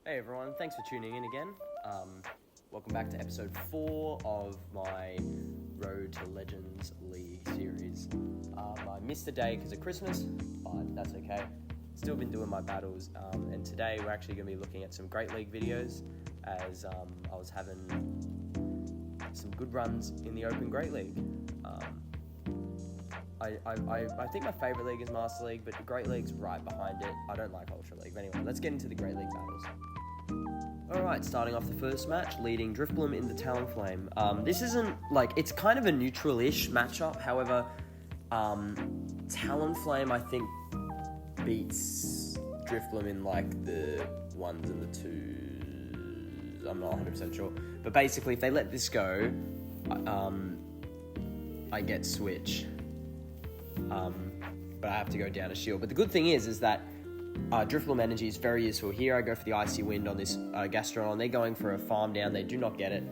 Hey everyone, thanks for tuning in again. Welcome back to episode 4 of my Road to Legends League series. I missed a day because of Christmas, but that's okay. Still been doing my battles, and today we're actually going to be looking at some Great League videos as I was having some good runs in the Open Great League. I think my favourite league is Master League, but the Great League's right behind it. I don't like Ultra League. But anyway, let's get into the Great League battles. Alright, starting off the first match, leading Drifblim into Talonflame. This isn't, it's kind of a neutral-ish matchup. However, Talonflame, I think, beats Drifblim in, the 1s and the 2s. I'm not 100% sure. But basically, if they let this go, I get Switch. But I have to go down a shield. But the good thing is that Drifblim energy is very useful here. I go for the Icy Wind on this Gastrodon. They're going for a farm down. They do not get it.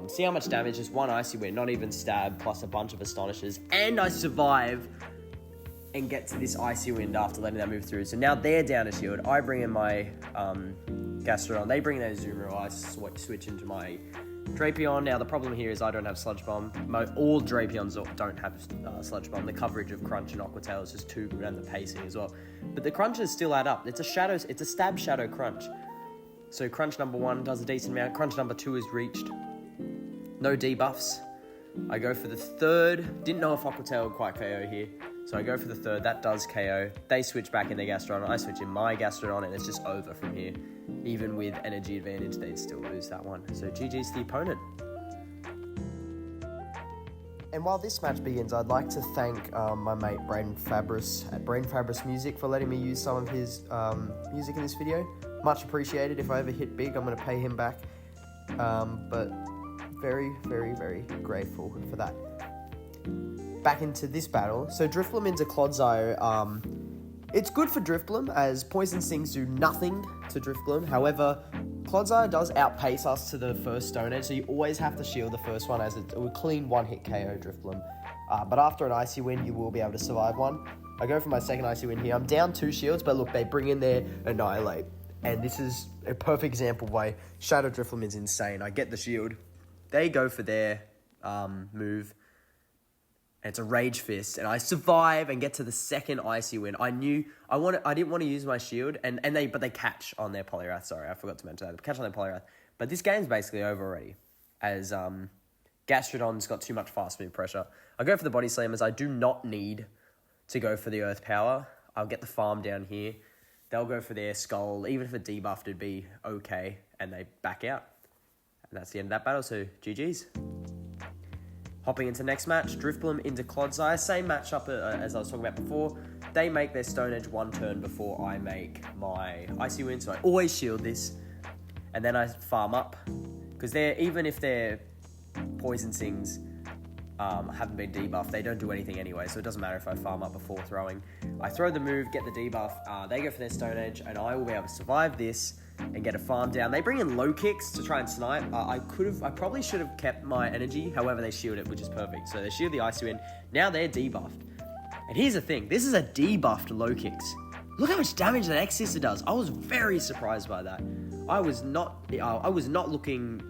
See how much damage? Just one Icy Wind, not even stab, plus a bunch of Astonishes. And I survive and get to this Icy Wind after letting that move through. So now they're down a shield. I bring in my Gastrodon. They bring their Zoomer. I switch into my Drapion. Now the problem here is I don't have Sludge Bomb. All Drapions don't have Sludge Bomb. The coverage of Crunch and Aqua Tail is just too good, and the pacing as well. But the crunches still add up. It's a stab shadow crunch. So crunch number 1 does a decent amount. Crunch number 2 is reached. No debuffs. I go for the third. Didn't know if Aqua Tail would quite KO here. So I go for the third. That does KO. They switch back in their Gastrodon. I switch in my Gastrodon, and it's just over from here. Even with energy advantage, they'd still lose that one. So GG's the opponent. And while this match begins, I'd like to thank my mate Braden Fabris at Braden Fabris Music for letting me use some of his music in this video. Much appreciated. If I ever hit big, I'm going to pay him back. But very, very, very grateful for that. Back into this battle. So Drifblim into Clodsire. It's good for Drifblim as Poison Stings do nothing to Drifblim. However, Clodsire does outpace us to the first Stone Edge, so you always have to shield the first one as it will clean one-hit KO Drifblim. But after an Icy Wind, you will be able to survive one. I go for my second Icy Wind here. I'm down 2 shields, but look, they bring in their Annihilate. And this is a perfect example of why Shadow Drifblim is insane. I get the shield. They go for their move. And it's a Rage Fist, and I survive and get to the second Icy Wind. I didn't want to use my shield, but they catch on their Poliwrath. Sorry, I forgot to mention that. They catch on their Poliwrath. But this game's basically over already, as Gastrodon's got too much fast move pressure. I go for the Body Slam, as I do not need to go for the Earth Power. I'll get the farm down here. They'll go for their Skull. Even if it debuffed, it'd be okay, and they back out. And that's the end of that battle, so GG's. Hopping into next match, Drifblim into Clodsire. Same matchup as I was talking about before. They make their Stone Edge 1 turn before I make my Icy Wind, so I always shield this. And then I farm up. Because even if their Poison Stings haven't been debuffed, they don't do anything anyway, so it doesn't matter if I farm up before throwing. I throw the move, get the debuff, they go for their Stone Edge, and I will be able to survive this and get a farm down. They bring in low kicks to try and snipe. I probably should have kept my energy. However, they shield it, which is perfect. So they shield the Icy Wind. Now they're debuffed. And here's the thing. This is a debuffed low kicks. Look how much damage that X-Sister does. I was very surprised by that. I was not looking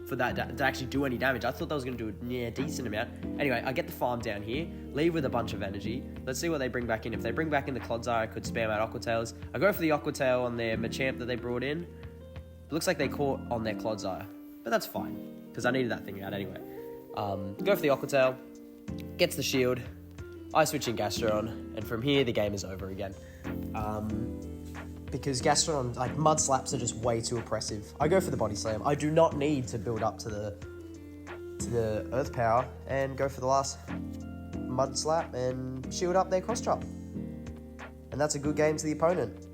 for that to actually do any damage. I thought that was going to do a decent amount. Anyway, I get the farm down here, leave with a bunch of energy. Let's see what they bring back in. If they bring back in the Clodsire, I could spam out Aqua Tails. I go for the Aqua Tail on their Machamp that they brought in. It looks like they caught on their Clodsire, but that's fine, because I needed that thing out anyway. Go for the Aqua Tail, gets the shield. I switch in Gastrodon, and from here, the game is over again. Because Gastrodon, Mud Slaps are just way too oppressive. I go for the Body Slam. I do not need to build up to the Earth Power and go for the last Mud Slap and shield up their Cross Chop. And that's a good game to the opponent.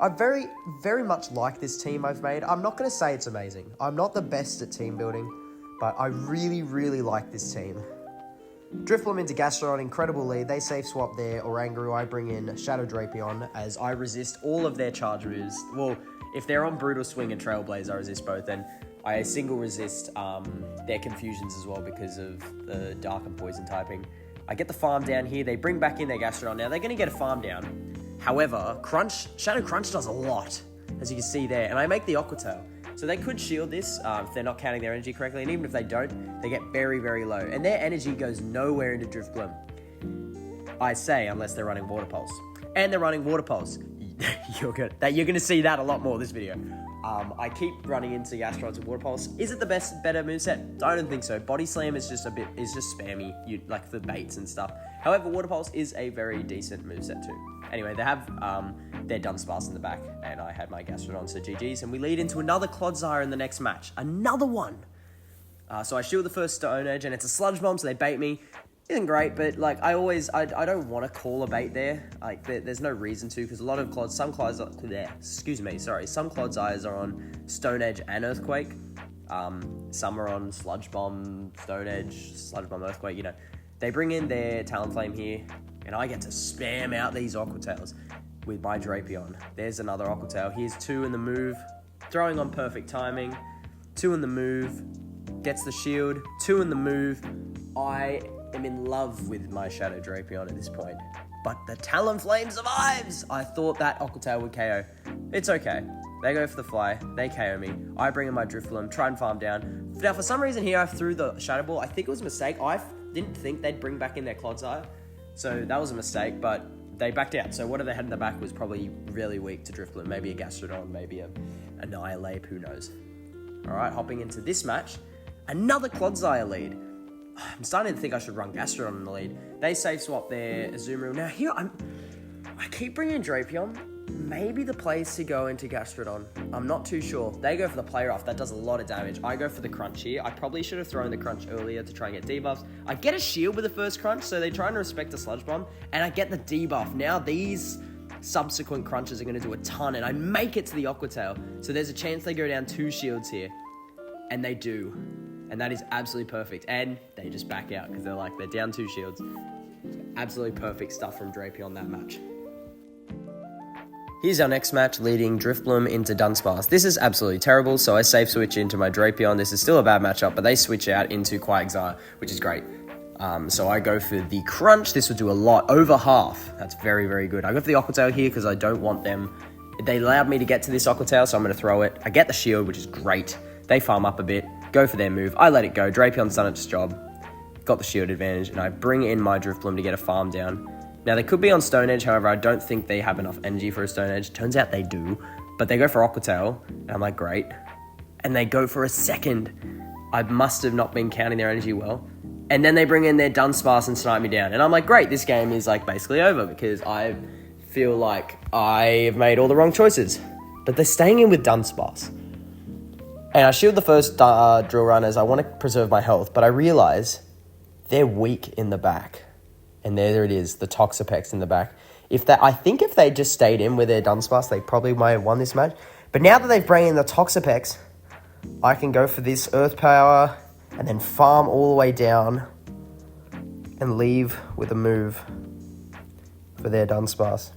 I very, very much like this team I've made. I'm not going to say it's amazing. I'm not the best at team building, but I really, really like this team. Drifblim into Gastrodon, incredible lead. They safe swap their Oranguru. I bring in Shadow Drapion as I resist all of their charge moves. Well, if they're on Brutal Swing and Trailblaze, I resist both. And I single resist their confusions as well because of the Dark and Poison typing. I get the farm down here. They bring back in their Gastrodon. Now, they're going to get a farm down. However, Shadow Crunch does a lot. as you can see there, and I make the Aqua Tail. So they could shield this if they're not counting their energy correctly, and even if they don't, they get very, very low. And their energy goes nowhere into Drifblim. I say, unless they're running Water Pulse. And they're running Water Pulse. You're gonna see that a lot more this video. I keep running into Gastrodons with Water Pulse. Is it the better moveset? I don't think so. Body Slam is just spammy, like for baits and stuff. However, Water Pulse is a very decent moveset too. Anyway, they have their Dunsparce in the back, and I had my Gastrodon, so GG's. And we lead into another Clodsire in the next match. Another one! So I shield the first Stone Edge, and it's a Sludge Bomb, so they bait me. Isn't great, but like I don't want to call a bait there. Like there's no reason to, because a lot of some Clodsires are on Stone Edge and Earthquake. Some are on Sludge Bomb, Stone Edge, Sludge Bomb, Earthquake. You know, they bring in their Talonflame here, and I get to spam out these Aqua Tails with my Drapion. There's another Aqua Tail. Here's 2 in the move, throwing on perfect timing. 2 in the move, gets the shield. 2 in the move. I am in love with my Shadow Drapion at this point, but the Talonflame survives. I thought that Aqua Tail would KO. It's okay. They go for the fly. They KO me. I bring in my Drifblim, try and farm down. Now, for some reason here, I threw the Shadow Ball. I think it was a mistake. I didn't think they'd bring back in their Clodsire, so that was a mistake, but they backed out. So whatever they had in the back was probably really weak to Drifblim. Maybe a Gastrodon, maybe a Annihilate, who knows. All right, hopping into this match. Another Clodsire lead. I'm starting to think I should run Gastrodon in the lead. They safe swap their Azumarill. Now here, I keep bringing Drapion. Maybe the place to go into Gastrodon. I'm not too sure. They go for the Play Rough. That does a lot of damage. I go for the Crunch here. I probably should have thrown the Crunch earlier to try and get debuffs. I get a shield with the first Crunch, so they try and respect the Sludge Bomb, and I get the debuff. Now these subsequent Crunches are going to do a ton, and I make it to the Aqua Tail. So there's a chance they go down 2 shields here, and they do. And that is absolutely perfect. And they just back out because they're down 2 shields. Absolutely perfect stuff from Drapion that match. Here's our next match, leading Drifblim into Dunsparce. This is absolutely terrible, so I safe switch into my Drapion. This is still a bad matchup, but they switch out into Quagsire, which is great. So I go for the Crunch. This would do a lot, over half. That's very, very good. I go for the Aqua Tail here because I don't want them. They allowed me to get to this Aqua Tail, so I'm going to throw it. I get the shield, which is great. They farm up a bit, go for their move. I let it go. Drapion's done its job. Got the shield advantage, and I bring in my Drifblim to get a farm down. Now, they could be on Stone Edge, however, I don't think they have enough energy for a Stone Edge. Turns out they do, but they go for Aqua Tail, and I'm like, great. And they go for a second. I must have not been counting their energy well. And then they bring in their Dunsparce and snipe me down. And I'm like, great, this game is like basically over because I feel like I have made all the wrong choices. But they're staying in with Dunsparce. And I shield the first drill run as I want to preserve my health, but I realize they're weak in the back. And there it is, the Toxapex in the back. I think if they just stayed in with their Dunsparce, they probably might have won this match. But now that they've brought in the Toxapex, I can go for this Earth Power and then farm all the way down and leave with a move for their Dunsparce.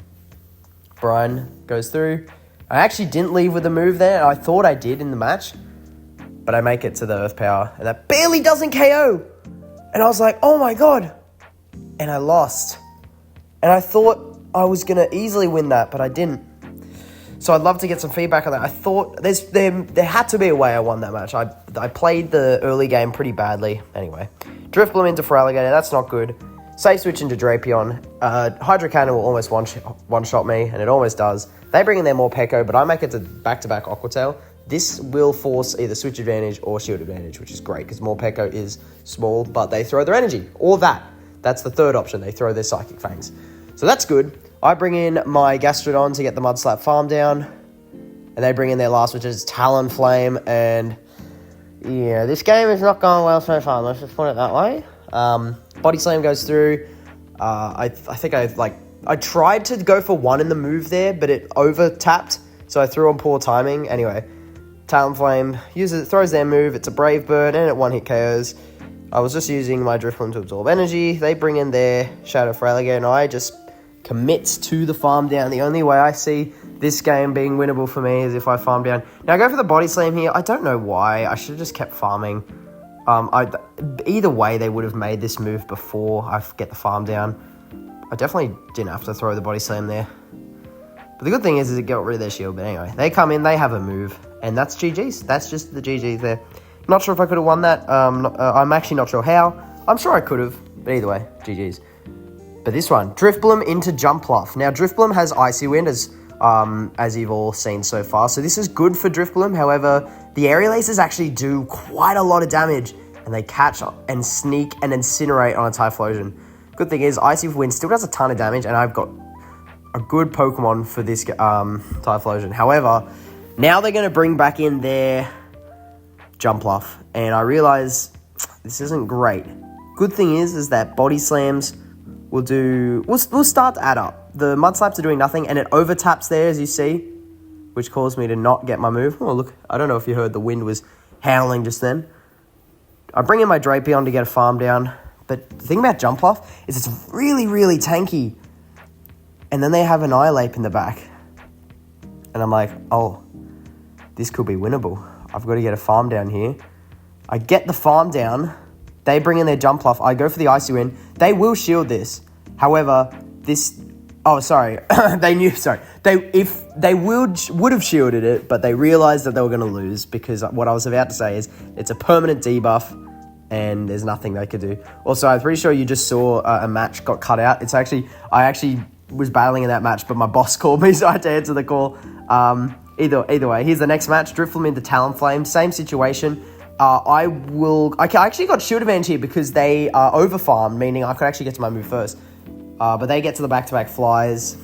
Brian goes through. I actually didn't leave with a move there. I thought I did in the match, but I make it to the Earth Power, and that barely doesn't KO. And I was like, oh my god. And I lost. And I thought I was going to easily win that, but I didn't. So I'd love to get some feedback on that. I thought there had to be a way I won that match. I played the early game pretty badly. Anyway, Drifblim into Feraligatr. That's not good. Safe switch into Drapion. Hydro Cannon will almost one-shot me, and it almost does. They bring in their Morpeko, but I make it to back-to-back Aqua Tail. This will force either switch advantage or shield advantage, which is great because Morpeko is small, but they throw their energy. Or that. That's the third option. They throw their Psychic Fangs. So that's good. I bring in my Gastrodon to get the Mudslap farm down. And they bring in their last, which is Talonflame. And yeah, this game is not going well so far. Let's just put it that way. Body Slam goes through. I think I tried to go for 1 in the move there, but it over-tapped. So I threw on poor timing. Anyway, Talonflame throws their move. It's a Brave Bird and it 1-hit KOs. I was just using my Drifblim to absorb energy. They bring in their Shadow Feraligatr, and I just commit to the farm down. The only way I see this game being winnable for me is if I farm down. Now, I go for the Body Slam here. I don't know why. I should have just kept farming. Either way, they would have made this move before I get the farm down. I definitely didn't have to throw the Body Slam there. But the good thing is it got rid of their shield. But anyway, they come in, they have a move, and that's GG's. That's just the GG's there. Not sure if I could have won that. I'm actually not sure how. I'm sure I could have, but either way, GG's. But this one, Drifblim into Jumpluff. Now, Drifblim has Icy Wind, as you've all seen so far. So this is good for Drifblim. However, the Aerial Aces actually do quite a lot of damage, and they catch and sneak and incinerate on a Typhlosion. Good thing is, Icy Wind still does a ton of damage, and I've got a good Pokemon for this Typhlosion. However, now they're going to bring back in their Jumpluff, and I realize this isn't great. Good thing is that Body Slams will start to add up. The Mud Slaps are doing nothing, and it overtaps there, as you see, which caused me to not get my move. Oh, look, I don't know if you heard the wind was howling just then. I bring in my Drapion to get a farm down, but the thing about Jumpluff is it's really, really tanky. And then they have an Annihilape in the back. And I'm like, oh, this could be winnable. I've got to get a farm down here. I get the farm down. They bring in their Jumpluff. I go for the Icy Wind. They will shield this. However, this... Oh, sorry. They would have shielded it, but they realized that they were going to lose, because what I was about to say is it's a permanent debuff and there's nothing they could do. Also, I'm pretty sure you just saw a match got cut out. I actually was battling in that match, but my boss called me, so I had to answer the call. Either way, here's the next match. Drifblim into Talonflame. Same situation. I actually got shield advantage here because they are overfarmed, meaning I could actually get to my move first. But they get to the back-to-back flies.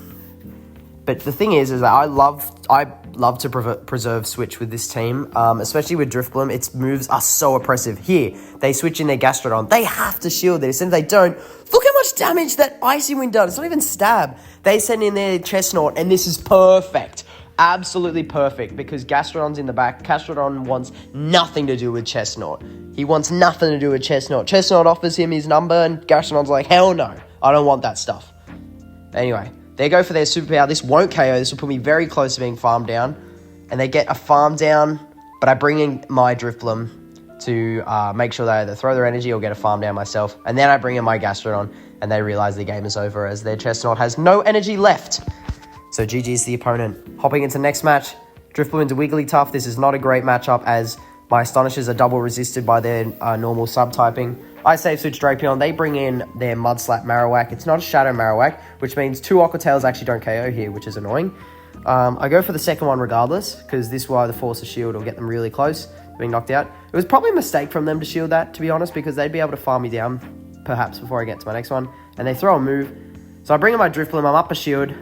But the thing is that I love to preserve switch with this team, especially with Drifblim. Its moves are so oppressive. Here, they switch in their Gastrodon. They have to shield it. As soon as they don't, look how much damage that Icy Wind does. It's not even stab. They send in their Chestnut, and this is perfect. Absolutely perfect, because Gastrodon's in the back. Gastrodon wants nothing to do with Chestnut. He wants nothing to do with Chestnut. Chestnut offers him his number, and Gastrodon's like, hell no. I don't want that stuff. Anyway, they go for their superpower. This won't KO. This will put me very close to being farmed down. And they get a farm down, but I bring in my Drifblim to make sure they either throw their energy or get a farm down myself. And then I bring in my Gastrodon, and they realize the game is over as their Chestnut has no energy left. So GG's the opponent. Hopping into next match, Drifblim into Wigglytuff. This is not a great matchup as my Astonishers are double resisted by their normal subtyping. I save switch Drapion. They bring in their Mudslap Marowak. It's not a Shadow Marowak, which means 2 Aqua Tails actually don't KO here, which is annoying. I go for the second one regardless, because this way the Force of Shield will get them really close to being knocked out. It was probably a mistake from them to shield that, to be honest, because they'd be able to farm me down, perhaps, before I get to my next one. And they throw a move. So I bring in my Drifblim. I'm up a shield.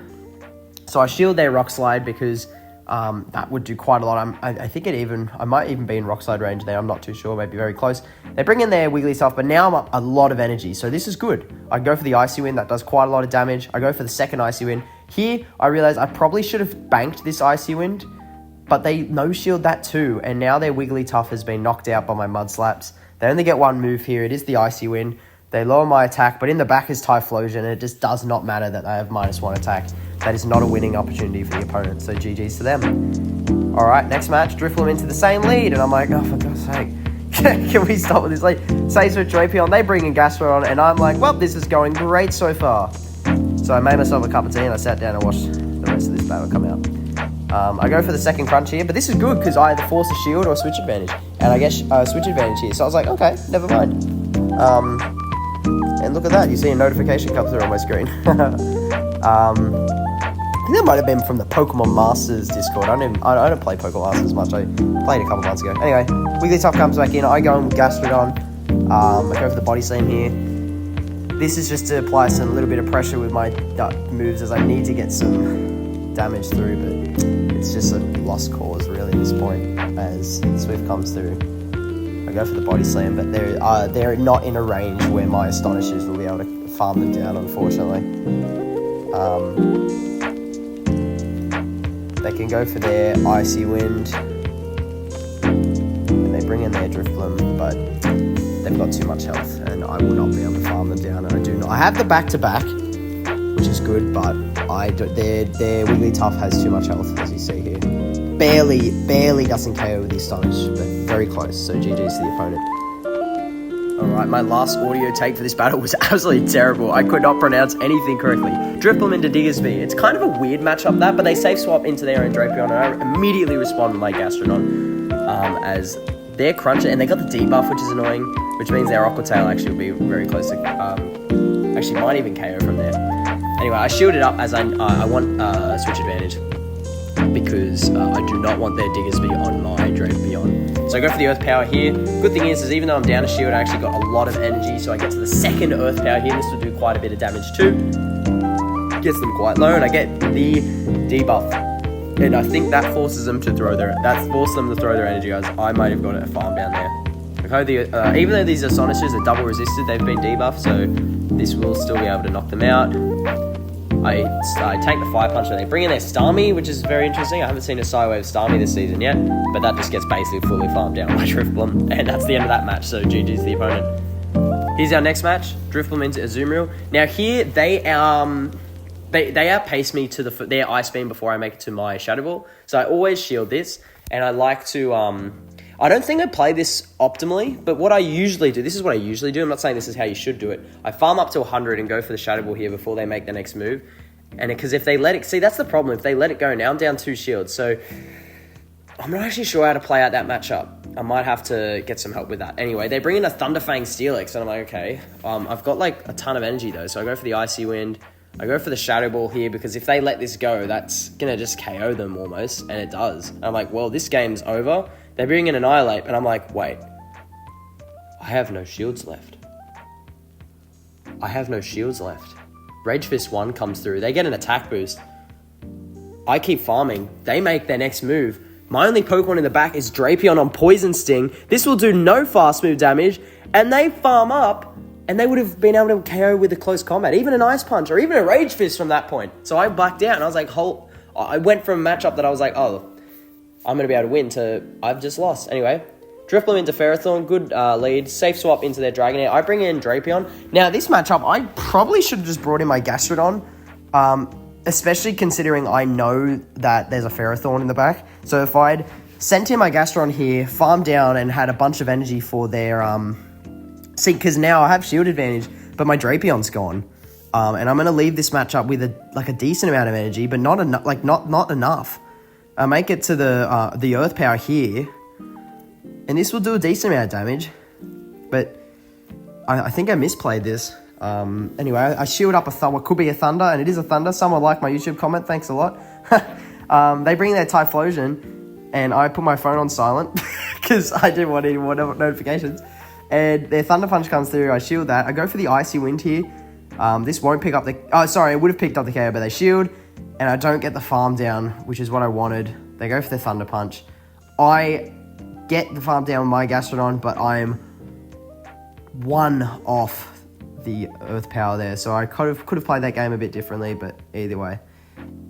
So I shield their Rock Slide because that would do quite a lot. I think I might even be in Rock Slide range there. I'm not too sure. Maybe very close. They bring in their Wigglytuff, but now I'm up a lot of energy. So this is good. I go for the Icy Wind. That does quite a lot of damage. I go for the second Icy Wind. Here, I realize I probably should have banked this Icy Wind, but they no-shield that too. And now their Wigglytuff has been knocked out by my Mud Slaps. They only get one move here. It is the Icy Wind. They lower my attack, but in the back is Typhlosion, and it just does not matter that they have -1 attack. That is not a winning opportunity for the opponent, so GG's to them. Alright, next match, Drifblim into the same lead, and I'm like, oh, for God's sake, can we stop with this lead? Save switch Drapion, they bring in Gastrodon, and I'm like, well, this is going great so far. So I made myself a cup of tea, and I sat down and watched the rest of this battle come out. I go for the second crunch here, but this is good, because I either force a shield or switch advantage, and I get switch advantage here, so I was like, okay, never mind. And look at that, you see a notification come through on my screen. I think that might have been from the Pokemon Masters Discord. I don't play Pokemon Masters much. I played a couple months ago. Anyway, Wigglytuff comes back in. I go in with Gastrodon. I go for the Body Slam here. This is just to apply some little bit of pressure with my moves as I need to get some damage through, but it's just a lost cause really at this point as Swift comes through. I go for the Body Slam, but they're not in a range where my Astonishers will be able to farm them down, unfortunately. They can go for their Icy Wind, and they bring in their Drifblim, but they've got too much health, and I will not be able to farm them down, and I do not. I have the back-to-back, which is good, but their Wigglytuff has too much health, as you see here. Barely doesn't KO with the Astonish, but very close, so GG's to the opponent. Alright, my last audio take for this battle was absolutely terrible. I could not pronounce anything correctly. Drifblim into Diggersby. It's kind of a weird matchup that, but they safe swap into their own Drapion, and I immediately respond with my Gastrodon as their Cruncher, and they got the debuff, which is annoying, which means their Aqua Tail actually will be very close to, actually might even KO from there. Anyway, I shielded up as I want switch advantage, because I do not want their Diggersby on my Drapion. So I go for the Earth Power here. Good thing is even though I'm down a shield, I actually got a lot of energy, so I get to the second Earth Power here. This will do quite a bit of damage too. Gets them quite low, and I get the debuff. And I think that forces them to throw their, energy, guys. I might have got a farm down there. Okay, even though these Astonishes are double resisted, they've been debuffed, so this will still be able to knock them out. I take the Fire Punch, and they bring in their Starmie, which is very interesting. I haven't seen a Psywave Starmie this season yet, but that just gets basically fully farmed down by Drifblim, and that's the end of that match, so GG's the opponent. Here's our next match, Drifblim into Azumarill. Now here, they outpace me to their Ice Beam before I make it to my Shadow Ball, so I always shield this, and I like to, I don't think I play this optimally, but what I usually do, this is what I usually do, I'm not saying this is how you should do it, I farm up to 100 and go for the Shadow Ball here before they make the next move, and because if they let it, see that's the problem, if they let it go, now I'm down 2 shields, so I'm not actually sure how to play out that matchup. I might have to get some help with that. Anyway, they bring in a Thunderfang Steelix, and I'm like, okay, I've got like a ton of energy though, so I go for the Icy Wind, I go for the Shadow Ball here, because if they let this go, that's gonna just KO them almost, and it does. And I'm like, well, this game's over. They bring in Annihilate, and I'm like, wait, I have no shields left. Rage Fist 1 comes through. They get an attack boost. I keep farming. They make their next move. My only Pokemon in the back is Drapion on Poison Sting. This will do no fast move damage, and they farm up, and they would have been able to KO with a close combat, even an Ice Punch, or even a Rage Fist from that point. So I backed out, and I was like, I went from a matchup that I was like, oh, I'm going to be able to win, to I've just lost. Anyway, Drifblim into Ferrothorn, good lead. Safe swap into their Dragonair. I bring in Drapion. Now, this matchup, I probably should have just brought in my Gastrodon, especially considering I know that there's a Ferrothorn in the back. So if I'd sent in my Gastrodon here, farmed down, and had a bunch of energy for their... See, because now I have shield advantage, but my Drapion's gone. And I'm going to leave this matchup with a decent amount of energy, but not enough. I make it to the Earth Power here, and this will do a decent amount of damage, but I think I misplayed this. Anyway, I shield up what could be a Thunder, and it is a Thunder. Someone liked my YouTube comment, thanks a lot. They bring their Typhlosion, and I put my phone on silent, because I didn't want any more notifications. And their Thunder Punch comes through, I shield that. I go for the Icy Wind here. This won't pick up the... Oh, sorry, it would have picked up the KO, but they shield. And I don't get the farm down, which is what I wanted. They go for the Thunder Punch. I get the farm down with my Gastrodon, but I'm 1 off the Earth Power there. So I could have played that game a bit differently, but either way,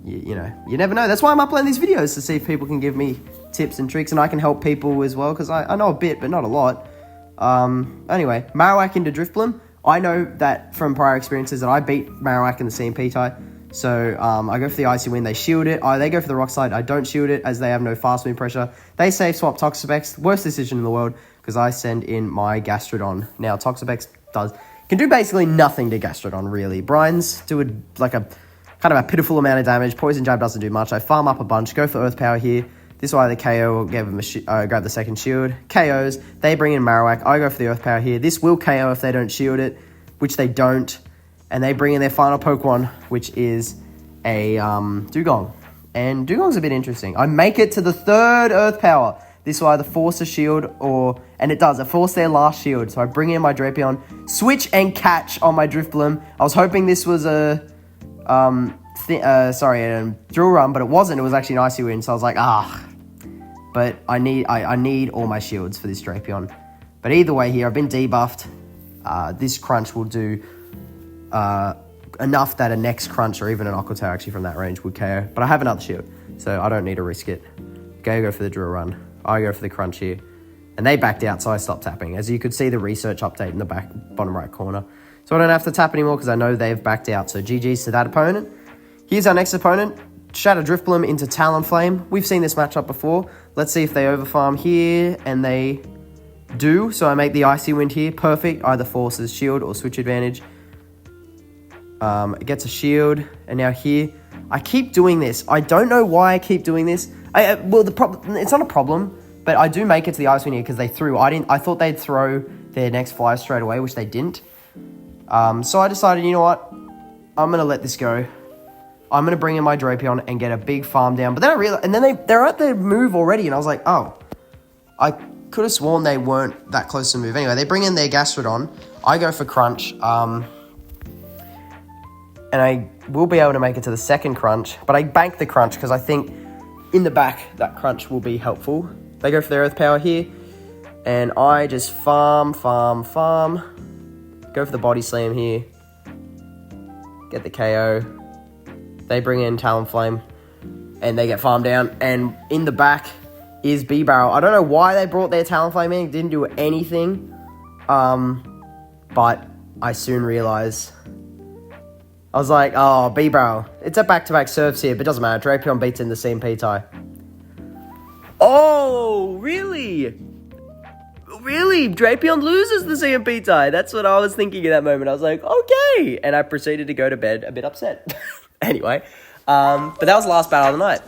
you know, you never know. That's why I'm uploading these videos, to see if people can give me tips and tricks, and I can help people as well, because I know a bit, but not a lot. Anyway, Marowak into Drifblim. I know that from prior experiences that I beat Marowak in the CMP tie. So, I go for the Icy Wind, they shield it. They go for the Rock Slide, I don't shield it, as they have no fast move pressure. They safe swap Toxapex, worst decision in the world, because I send in my Gastrodon. Now, Toxapex can do basically nothing to Gastrodon, really. Brines do kind of a pitiful amount of damage. Poison Jab doesn't do much. I farm up a bunch, go for Earth Power here. This will either KO or grab the second shield. KOs, they bring in Marowak. I go for the Earth Power here. This will KO if they don't shield it, which they don't. And they bring in their final Pokemon, which is a Dugong. And Dugong's a bit interesting. I make it to the 3rd Earth Power. This will either force a shield and it does. It forced their last shield. So I bring in my Drapion, switch and catch on my Drifblim. I was hoping this was a Drill Run, but it wasn't. It was actually an Icy Wind. So I was like, but I need all my shields for this Drapion. But either way here, I've been debuffed. This Crunch will do enough that a next Crunch or even an Aqua Tail actually from that range would KO. But I have another shield, so I don't need to risk it. Go for the Drill Run. I go for the Crunch here. And they backed out, so I stopped tapping. As you could see the research update in the bottom right corner. So I don't have to tap anymore because I know they've backed out. So GG's to that opponent. Here's our next opponent. Shadow Drifblim into Talonflame. We've seen this matchup before. Let's see if they overfarm here, and they do. So I make the Icy Wind here. Perfect. Either forces shield or switch advantage. It gets a shield. And now here, I keep doing this. I don't know why I keep doing this. Well, the problem, it's not a problem, but I do make it to the Ice Wind here because they threw. I thought they'd throw their next flyer straight away, which they didn't. So I decided, you know what? I'm going to let this go. I'm going to bring in my Drapion and get a big farm down. But then I realized, and then they're at their move already. And I was like, oh, I could have sworn they weren't that close to move. Anyway, they bring in their Gastrodon. I go for Crunch. And I will be able to make it to the second Crunch. But I bank the Crunch because I think in the back, that Crunch will be helpful. They go for their Earth Power here. And I just farm. Go for the Body Slam here. Get the KO. They bring in Talonflame. And they get farmed down. And in the back is B-Barrel. I don't know why they brought their Talonflame in. It didn't do anything. But I soon realized. I was like, oh, B-Barrel. It's a back-to-back serves here, but it doesn't matter. Drapion beats in the CMP tie. Oh, really? Really? Drapion loses the CMP tie. That's what I was thinking in that moment. I was like, okay. And I proceeded to go to bed a bit upset. Anyway, but that was the last battle of the night.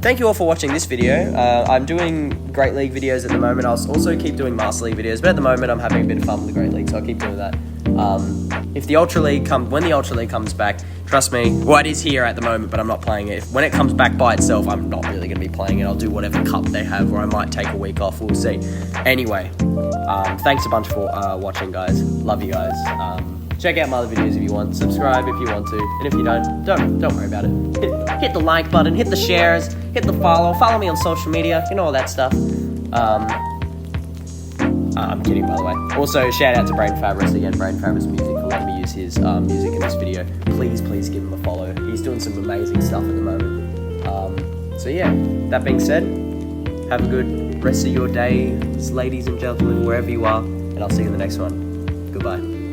Thank you all for watching this video. I'm doing Great League videos at the moment. I'll also keep doing Master League videos, but at the moment I'm having a bit of fun with the Great League, so I'll keep doing that. If the Ultra League when the Ultra League comes back, trust me, well, it is here at the moment, but I'm not playing it. When it comes back by itself, I'm not really going to be playing it. I'll do whatever cup they have, or I might take a week off. We'll see. Anyway, thanks a bunch for watching, guys. Love you guys. Check out my other videos if you want. Subscribe if you want to. And if you don't worry about it. Hit the like button, hit the shares, hit the follow. Follow me on social media, you know, all that stuff. I'm kidding, by the way. Also, shout out to Brain Fabris again, Brain Fabris Music, for letting me use his music in this video. Please give him a follow. He's doing some amazing stuff at the moment. So yeah, that being said, have a good rest of your day, ladies and gentlemen, wherever you are, and I'll see you in the next one. Goodbye.